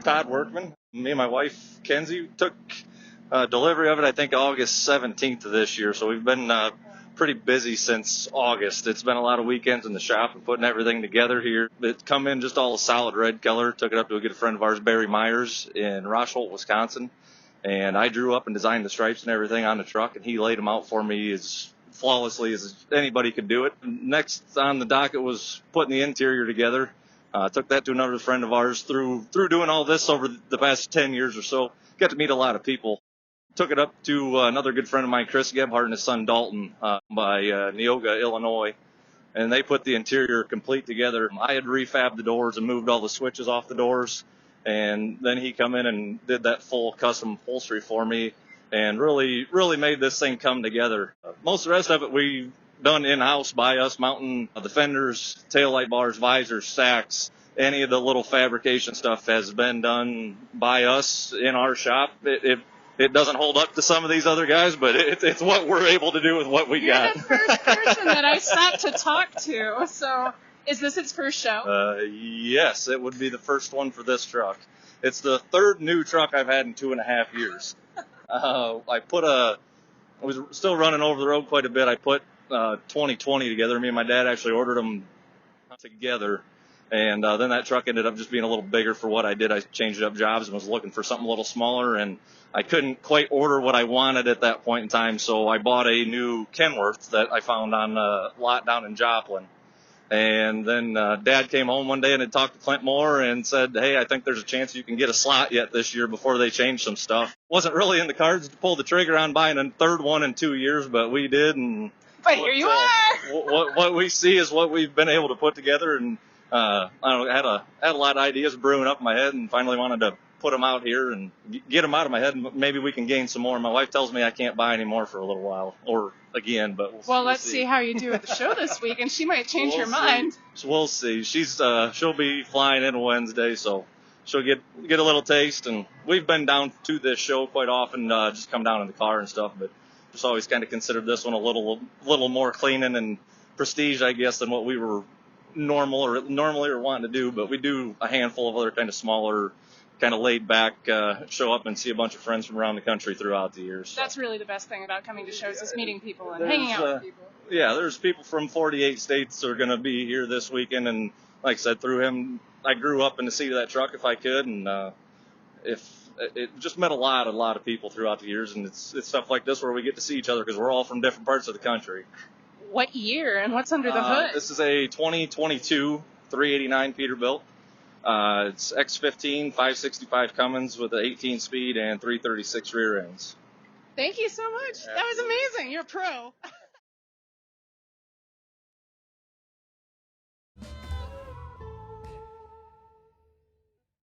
Todd Workman. Me and my wife, Kenzie, took delivery of it, I think, August 17th of this year. So we've been pretty busy since August. It's been a lot of weekends in the shop and putting everything together here. It's come in just all a solid red color. Took it up to a good friend of ours, Barry Myers, in Rosholt, Wisconsin. And I drew up and designed the stripes and everything on the truck, and he laid them out for me as flawlessly as anybody could do it. Next on the docket was putting the interior together. Took that to another friend of ours. Through doing all this over the past 10 years or so, got to meet a lot of people. Took it up to another good friend of mine, Chris Gebhardt, and his son Dalton by Neoga, Illinois. And they put the interior complete together. I had refabbed the doors and moved all the switches off the doors. And then he come in and did that full custom upholstery for me and really made this thing come together. Most of the rest of it we done in-house by us, mounting the fenders, taillight bars, visors, stacks. Any of the little fabrication stuff has been done by us in our shop. It doesn't hold up to some of these other guys, but it's what we're able to do with what we got. You're the first person that I stopped to talk to, so is this its first show? Yes, it would be the first one for this truck. It's the third new truck I've had in 2.5 years. I was still running over the road quite a bit. I put 2020 together. Me and my dad actually ordered them together. And then that truck ended up just being a little bigger for what I did. I changed up jobs and was looking for something a little smaller, and I couldn't quite order what I wanted at that point in time, so I bought a new Kenworth that I found on a lot down in Joplin. And then Dad came home one day and had talked to Clint Moore and said, hey, I think there's a chance you can get a slot yet this year before they change some stuff. Wasn't really in the cards to pull the trigger on buying a third one in 2 years, but we did. But here you are! What we see is what we've been able to put together, and I don't know, had a lot of ideas brewing up in my head, and finally wanted to put them out here and get them out of my head, and maybe we can gain some more. My wife tells me I can't buy any more for a little while, or again, but we'll let's see how you do at the show this week, and she might change her mind. So we'll see. She'll be flying in Wednesday, so she'll get a little taste, and we've been down to this show quite often, just come down in the car and stuff, but just always kind of considered this one a little more cleaning and prestige, I guess, than what we were normally or wanting to do. But we do a handful of other kind of smaller, kind of laid back, show up and see a bunch of friends from around the country throughout the years. So. That's really the best thing about coming to shows is meeting people and hanging out with people. Yeah, there's people from 48 states that are going to be here this weekend, and like I said, through him, I grew up in the seat of that truck if I could, and it just met a lot of people throughout the years, and it's stuff like this where we get to see each other because we're all from different parts of the country. What year and what's under the hood? This is a 2022 389 Peterbilt. It's X15 565 Cummins with an 18-speed and 336 rear ends. Thank you so much. Absolutely. That was amazing. You're a pro.